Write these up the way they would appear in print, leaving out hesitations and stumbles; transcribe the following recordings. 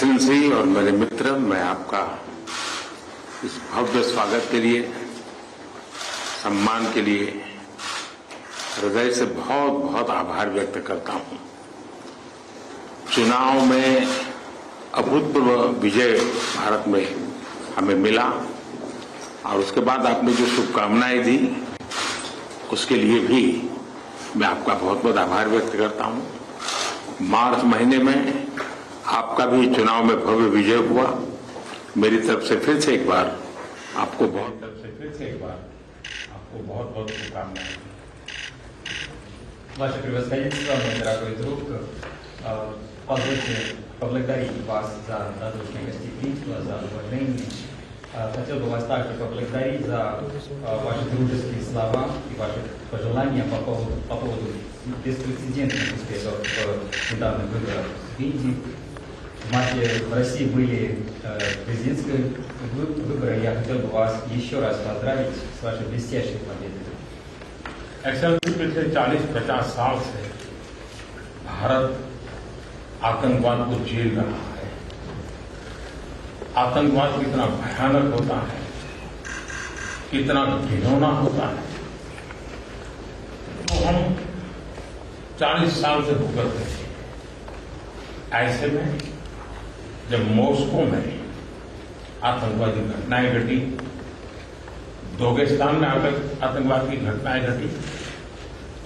Excellency और मेरे मित्र, मैं आपका इस भव्य स्वागत के लिए, सम्मान के लिए हृदय से बहुत बहुत आभार व्यक्त करता हूं। चुनाव में अभूतपूर्व विजय भारत में हमें मिला और उसके बाद आपने जो शुभकामनाएं दी उसके लिए भी मैं आपका बहुत बहुत आभार व्यक्त करता हूं। मार्च महीने में आपका भी चुनाव में भव्य विजय हुआ। मेरी तरफ से फिर से एक बार आपको बहुत बहुत शुभकामनाएं। Ваше превосходительство, мой дорогой друг, позвольте поблагодарить вас за радушное гостеприимство, за уважение. Хотел бы вас также поблагодарить за ваши дружеские слова и ваши пожелания по поводу беспрецедентных успехов в недавних выборах в Индии. В марте в России были президентские выборы. Я хотел бы вас еще раз поздравить с вашей блестящей победой. एक्सेलेंसी, पिछले 40-50 साल से भारत आतंकवाद को झेल रहा है। आतंकवाद कितना भयानक होता है, कितना घिनौना होता है, तो हम 40 साल से भुगतते थे। ऐसे में जब मॉस्को में आतंकवादी घटनाएं घटी, दागिस्तान में आतंकवाद की घटनाएं घटी,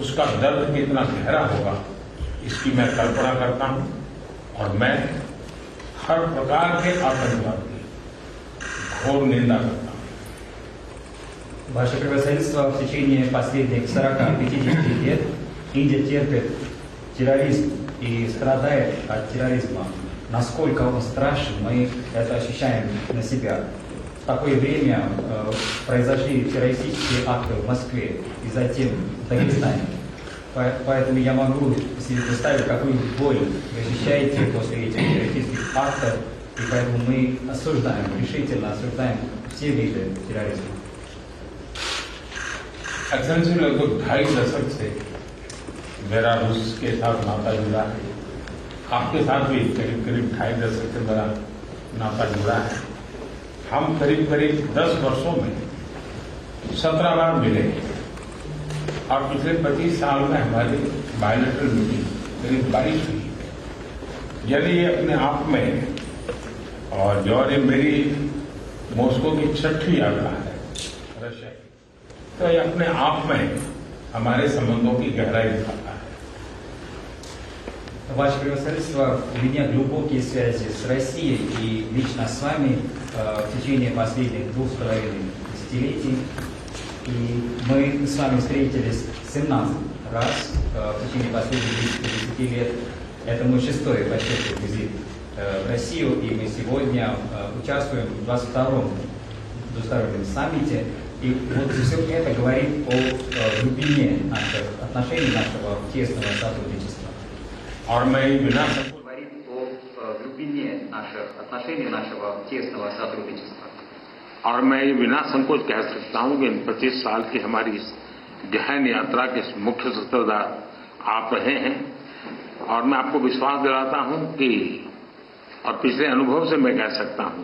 उसका दर्द कितना गहरा होगा इसकी मैं कल्पना करता हूं और मैं हर प्रकार के आतंकवाद की घोर निंदा करता हूं। Ваше превосходительство, в течение последних 40-50 лет Индия терпит терроризм и страдает от терроризма. Насколько он страшен, мы это ощущаем на себя. В такое время произошли террористические акты в Москве и затем в Дагестане. Поэтому я могу себе представить, какую боль вы ощущаете после этих террористических актов, и поэтому мы решительно осуждаем все виды терроризма. एक्सेलेंसी, लगभग 2.5 दशक से मेरा रूस के साथ नाता जुड़ा है। आपके साथ भी करीब 2.5 दशक से मेरा नाता जुड़ा है। हम करीब 10 वर्षों में 17 बार मिले और पिछले 25 साल में हमारी बायलैटरल मीटिंग करीब 22 हुई। यानी ये अपने आप में, और जो ये मेरी मॉस्को की 6ठी यात्रा है रशिया की, तो ये अपने आप में हमारे संबंधों की गहराई दिखाता है। Ваше превосходительство, у меня глубокие связи с Россией и лично с вами в течение последних 2,5 десятилетий. И мы с вами встретились 17 раз в течение последних 10 лет. Это мой 6-й по счету визит в Россию, и мы сегодня участвуем в 22-м двустороннем саммите. И вот все это говорит о глубине наших отношений, нашего тесного сотрудничества. और मैं बिना говорит о глубине наших отношений, нашего тесного сотрудничества. और मैं ये बिना संकोच कह सकता हूं कि इन 25 साल की हमारी इस गहन यात्रा के मुख्य सूत्रधार आप रहे हैं। और मैं आपको विश्वास दिलाता हूं कि, और पिछले अनुभव से मैं कह सकता हूं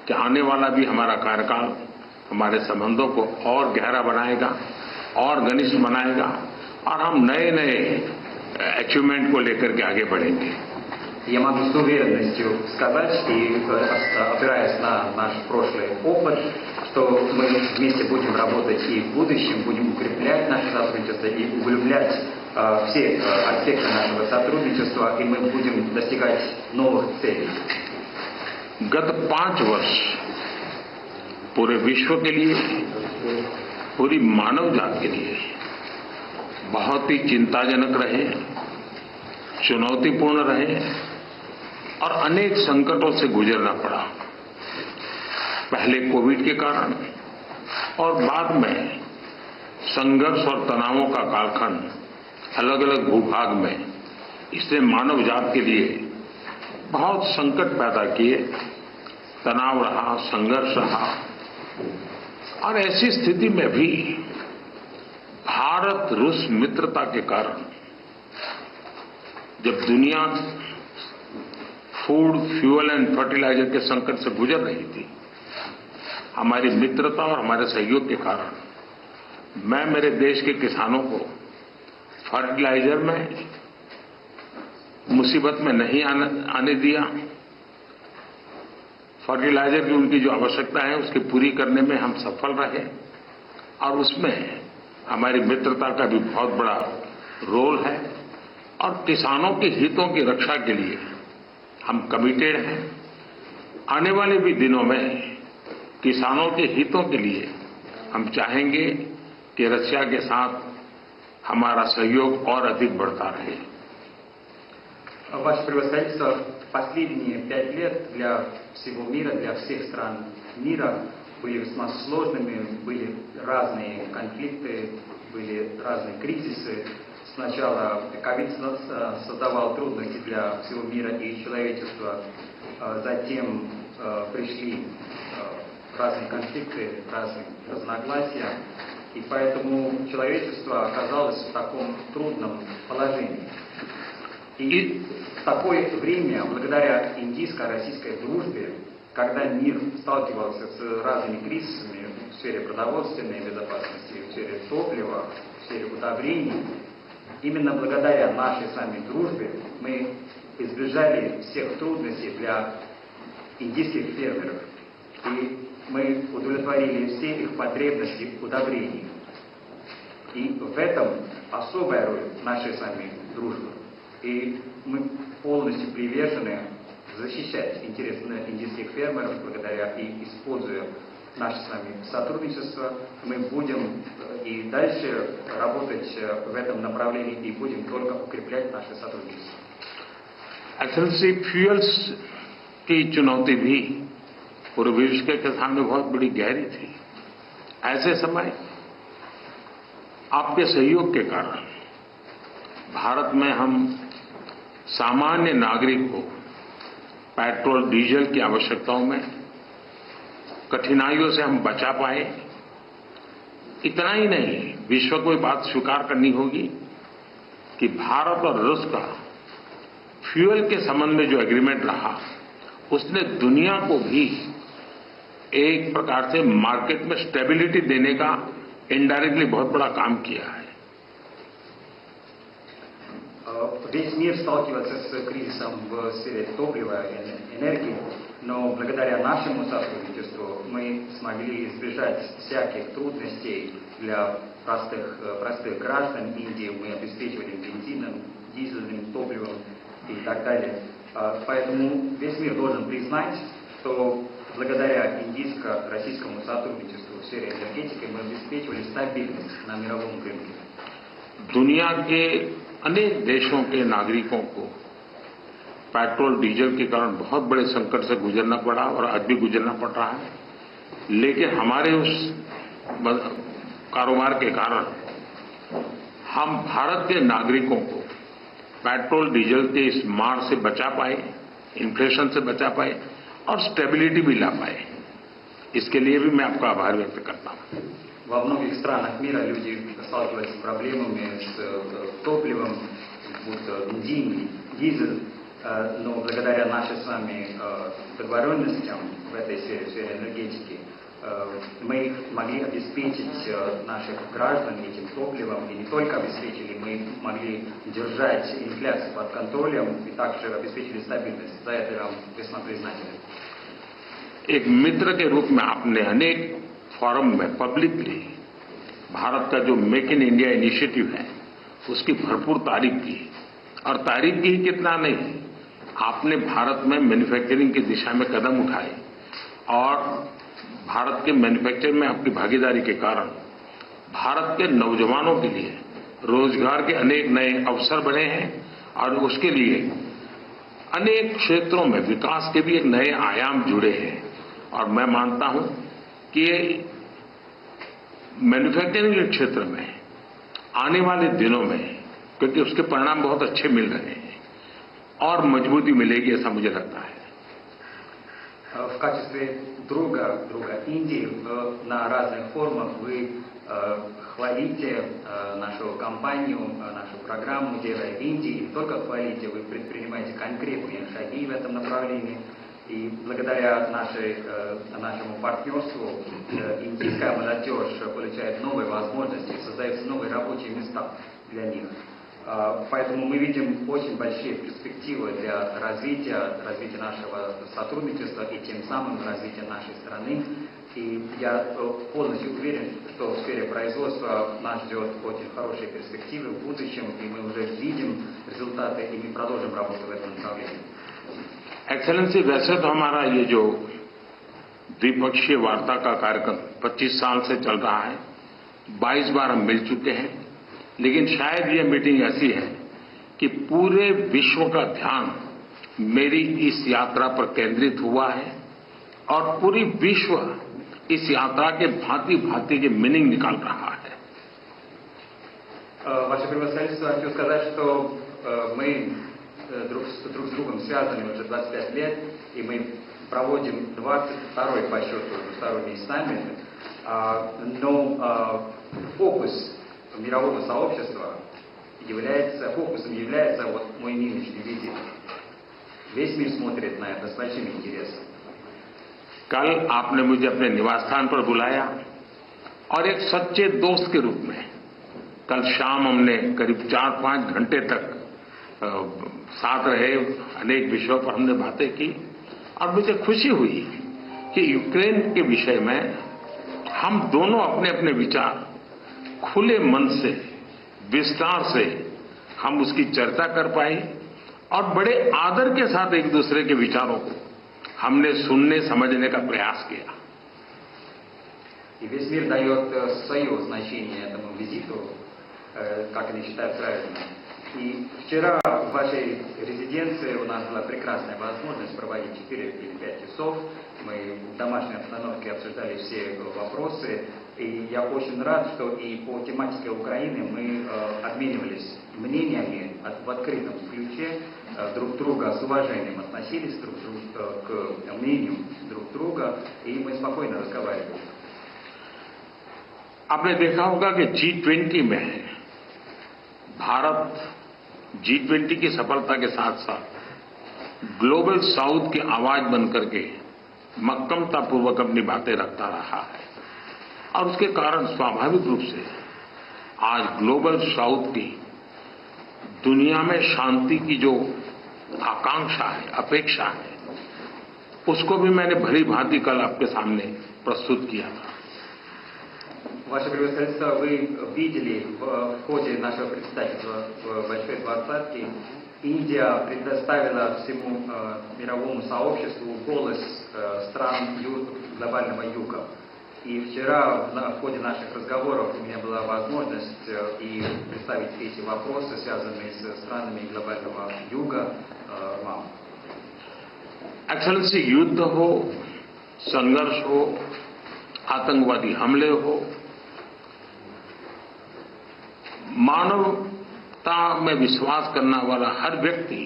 कि आने वाला भी हमारा कार्यकाल हमारे संबंधों को और गहरा बनाएगा और घनिष्ठ बनाएगा और हम नए नए अचीवमेंट को लेकर के आगे बढ़ेंगे। Я могу с уверенностью сказать, и опираясь на наш прошлый опыт, что мы вместе будем работать и в будущем, будем укреплять наше сотрудничество и углублять все аспекты нашего сотрудничества, и мы будем достигать новых целей. गत 5 वर्ष पूरे विश्व के लिए, पूरी मानव जात के लिए बहुत ही चिंताजनक रहे, चुनौतीपूर्ण रहे और अनेक संकटों से गुजरना पड़ा। पहले कोविड के कारण और बाद में संघर्ष और तनावों का कालखंड अलग अलग भूभाग में, इसने मानव जात के लिए बहुत संकट पैदा किए, तनाव रहा, संघर्ष रहा। और ऐसी स्थिति में भी भारत रूस मित्रता के कारण जब दुनिया फूड, फ्यूल एंड फर्टिलाइजर के संकट से गुजर रही थी, हमारी मित्रता और हमारे सहयोग के कारण मैं मेरे देश के किसानों को फर्टिलाइजर में मुसीबत में नहीं आने दिया। फर्टिलाइजर की उनकी जो आवश्यकता है उसकी पूरी करने में हम सफल रहे और उसमें हमारी मित्रता का भी बहुत बड़ा रोल है और किसानों के हितों की रक्षा के लिए हम कमिटेड हैं। आने वाले भी दिनों में किसानों के हितों के लिए हम चाहेंगे कि रशिया के साथ हमारा सहयोग और अधिक बढ़ता रहे। Ваше превосходительство, последние 5 лет для всего мира, для всех стран мира были весьма сложными, были разные конфликты, были разные кризисы. Сначала ковид создавал трудности для всего мира и человечества, затем пришли разные конфликты, разные разногласия, и поэтому человечество оказалось в таком трудном положении. И в такое время, благодаря индийско-российской дружбе, когда мир сталкивался с разными кризисами в сфере продовольственной безопасности, в сфере топлива, в сфере удобрений, именно благодаря нашей с вами дружбе мы избежали всех трудностей для индийских фермеров. И мы удовлетворили все их потребности в удобрении. И в этом особая роль нашей с вами дружбы. И мы полностью привержены защищать интересы индийских фермеров, благодаря и используя наше с вами сотрудничество, мы будем и дальше работать в этом направлении и будем только укреплять наше сотрудничество. एक्सेलेंसी, फ्यूल्स की चुनौती भी पूरे विश्व के सामने बहुत बड़ी गहरी थी। ऐसे समय आपके सहयोग के कारण भारत में हम सामान्य नागरिक को पेट्रोल, डीजल की आवश्यकताओं में कठिनाइयों से हम बचा पाए। इतना ही नहीं, विश्व को ये बात स्वीकार करनी होगी कि भारत और रूस का फ्यूल के संबंध में जो एग्रीमेंट रहा, उसने दुनिया को भी एक प्रकार से मार्केट में स्टेबिलिटी देने का इनडायरेक्टली बहुत बड़ा काम किया है। Весь мир сталкивается с кризисом в сфере топлива и энергии, но благодаря нашему сотрудничеству мы смогли избежать всяких трудностей для простых граждан Индии. Мы обеспечивали бензином, дизельным топливом и так далее. Поэтому весь мир должен признать, что благодаря индийско-российскому сотрудничеству в сфере энергетики мы обеспечивали стабильность на мировом рынке. दुनिया के अनेक देशों के नागरिकों को पेट्रोल, डीजल के कारण बहुत बड़े संकट से गुजरना पड़ा और आज भी गुजरना पड़ रहा है, लेकिन हमारे उस कारोबार के कारण हम भारत के नागरिकों को पेट्रोल, डीजल के इस मार से बचा पाए, इन्फ्लेशन से बचा पाए और स्टेबिलिटी भी ला पाए। इसके लिए भी मैं आपका आभार व्यक्त करता हूं। Во многих странах мира люди сталкиваются с проблемами с топливом, будто бензин, дизель, но благодаря нашей с вами договоренностям в этой сфере энергетики мы могли обеспечить наших граждан этим топливом, и не только обеспечили, мы могли держать инфляцию под контролем и также обеспечили стабильность. За это я вам весьма признателен. एक मित्र के रूप में आपने अनेक फोरम में पब्लिकली भारत का जो मेक इन इंडिया इनिशिएटिव है उसकी भरपूर तारीफ की, और तारीफ की ही कितना नहीं, आपने भारत में मैन्युफैक्चरिंग की दिशा में कदम उठाए और भारत के मैन्युफैक्चरिंग में आपकी भागीदारी के कारण भारत के नौजवानों के लिए रोजगार के अनेक नए अवसर बने हैं और उसके लिए अनेक क्षेत्रों में विकास के भी एक नए आयाम जुड़े हैं। और मैं मानता हूं कि मैन्युफैक्चरिंग के क्षेत्र में आने वाले दिनों में, क्योंकि उसके परिणाम बहुत अच्छे मिल रहे हैं, और मजबूती मिलेगी, ऐसा मुझे लगता है। В качестве друга Индии на разных форумах вы хвалите нашу компанию, нашу программу «Делая в Индии». И не только хвалите, вы предпринимаете конкретные шаги в этом направлении. И благодаря нашему партнерству индийская молодежь получает новые возможности, создаются новые рабочие места для них. Поэтому мы видим очень большие перспективы для развития нашего сотрудничества и тем самым развития нашей страны. И я полностью уверен, что в сфере производства нас ждет очень хорошие перспективы в будущем, и мы уже видим результаты, и мы продолжим работу в этом направлении. एक्सेलेंसी, वैसे तो हमारा ये जो द्विपक्षीय वार्ता का कार्यक्रम 25 साल से चल रहा है, 22 बार हम मिल चुके हैं, लेकिन शायद ये मीटिंग ऐसी है कि पूरे विश्व का ध्यान मेरी इस यात्रा पर केंद्रित हुआ है और पूरी विश्व इस यात्रा के भांति भांति के मीनिंग निकाल रहा है. Ваше превосходительство, хочу сказать, что мы друг с другом связаны уже 25 лет, и мы проводим 22-й по счету двусторонний саммит, но фокус мирового сообщества фокусом является вот мой нынешний визит. Весь мир смотрит на это с большим интересом. कल आपने मुझे अपने निवास स्थान पर बुलाया और एक सच्चे दोस्त के रूप में कल शाम हमने करीब 4-5 घंटे तक साथ रहे, अनेक विषयों पर हमने बातें की और मुझे खुशी हुई कि यूक्रेन के विषय में हम दोनों अपने अपने विचार खुले मन से विस्तार से हम उसकी चर्चा कर पाए और बड़े आदर के साथ एक दूसरे के विचारों को हमने सुनने समझने का प्रयास किया. И весь мир дает свое значение этому визиту, как они считают правильным. И вчера в вашей резиденции у нас была прекрасная возможность проводить 4 или 5 часов. Мы в домашней обстановке обсуждали все вопросы. И я очень рад, что и по тематике Украины мы обменивались мнениями в открытом ключе, друг друга с уважением относились к мнению друг друга, и мы спокойно разговаривали. आपने देखा होगा कि G20 में भारत G20 की सफलता के साथ साथ ग्लोबल साउथ की आवाज बनकर के मक्कमतापूर्वक अपनी बातें रखता रहा है और उसके कारण स्वाभाविक रूप से आज ग्लोबल साउथ की दुनिया में शांति की जो आकांक्षा है, अपेक्षा है, उसको भी मैंने भली भांति कल आपके सामने प्रस्तुत किया था. Ваше превосходительство, вы видели в ходе нашего председательства в Большой Двадцатке, Индия предоставила всему мировому сообществу голос стран глобального юга. И вчера в ходе наших разговоров у меня была возможность и представить эти вопросы, связанные с странами глобального юга, вам. एक्सेलेंसी, युद्ध हो, संघर्ष हो, आतंकवादी हमले हो, मानवता में विश्वास करने वाला हर व्यक्ति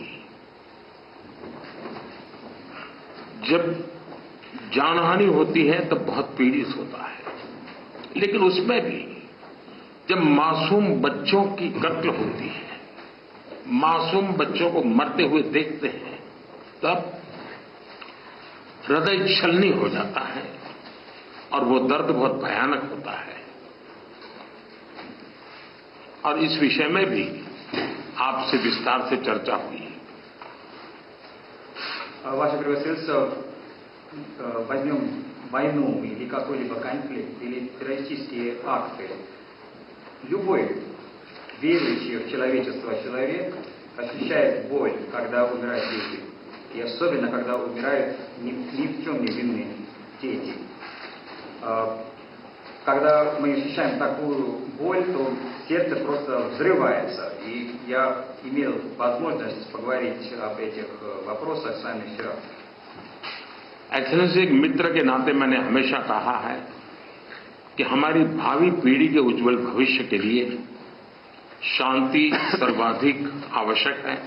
जब जानहानि होती है तब बहुत पीड़ित होता है, लेकिन उसमें भी जब मासूम बच्चों की कत्ल होती है, मासूम बच्चों को मरते हुए देखते हैं, तब हृदय छलनी हो जाता है और वो दर्द बहुत भयानक होता है. और इस विषय में भी आपसे विस्तार से चर्चा हुई. Ваше превосходительство, возьмем войну или какой-либо конфликт, или террористические акты. Любой верующий в человечество человек ощущает боль, когда умирают дети. И особенно, когда умирают ни в чем не винные дети. Когда мы ощущаем такую боль, то сердце просто взрывается. И я имел возможность поговорить об этих вопросах с вами вчера. एक्सेलेंसी, एक मित्र के नाते मैंने हमेशा कहा है कि हमारी भावी पीढ़ी के उज्जवल भविष्य के लिए शांति सर्वाधिक आवश्यक है.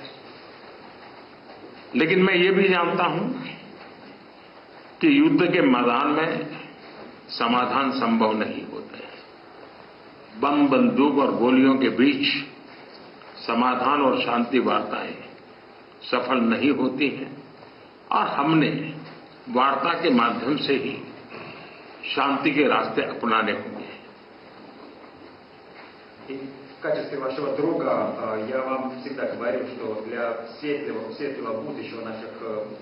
लेकिन मैं ये भी जानता हूं कि युद्ध के मैदान में समाधान संभव नहीं होते. बम बंदूक और गोलियों के बीच समाधान और शांति वार्ताएं सफल नहीं होती हैं और हमने वार्ता के माध्यम से ही शांति के रास्ते अपनाने होंगे. И в качестве вашего друга я вам всегда говорю, что для светлого будущего наших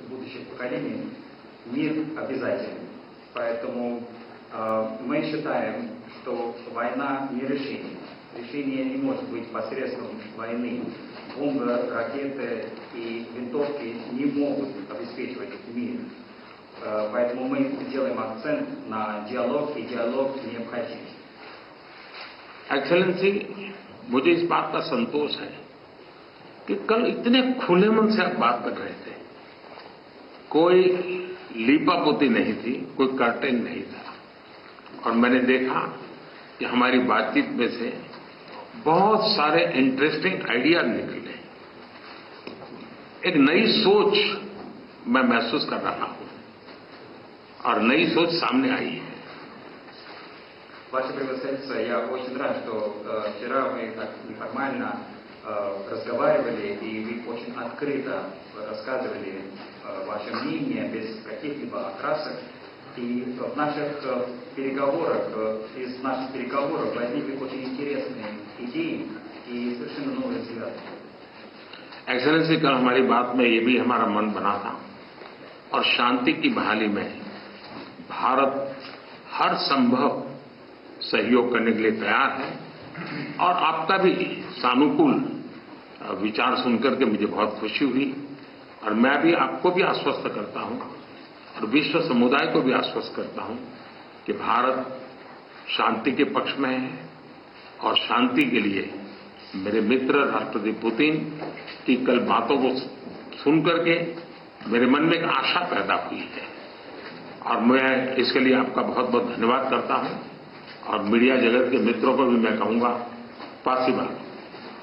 будущих поколений мир обязателен. Поэтому мы считаем, что война не решение. Решение не может быть посредством войны. Бомбы, ракеты и винтовки не могут обеспечивать мир. Поэтому мы делаем акцент на диалог, и диалог необходим. एक्सेलेंसी, मुझे इस बात का संतोष है कि कल इतने खुले मन से आप बात कर रहे थे. कोई लीपापोती नहीं थी, कोई कर्टेन नहीं था. और मैंने देखा कि हमारी बातचीत में से बहुत सारे इंटरेस्टिंग आइडियाज निकले. एक नई सोच मैं महसूस कर रहा हूं और नई सोच सामने आई है. Ваше превосходительство, я очень рад, что вчера мы так неформально разговаривали, и вы очень открыто рассказывали ваше мнение, без каких-либо окрасок. И в наших переговорах, из наших переговоров возникли очень интересные идеи и совершенно новые взгляды. एक्सेलेंसी, कल हमारी बात में ये भी हमारा मन बना था और शांति की बहाली में भारत हर संभव सहयोग करने के लिए तैयार है. और आपका भी सानुकूल विचार सुनकर के मुझे बहुत खुशी हुई. और मैं भी आपको भी आश्वस्त करता हूं और विश्व समुदाय को भी आश्वस्त करता हूं कि भारत शांति के पक्ष में है और शांति के लिए मेरे मित्र राष्ट्रपति पुतिन की कल बातों को सुनकर के मेरे मन में एक आशा पैदा हुई है. और मैं इसके लिए आपका बहुत बहुत धन्यवाद करता हूं. और मीडिया जगत के मित्रों को भी मैं कहूंगा, पासिबा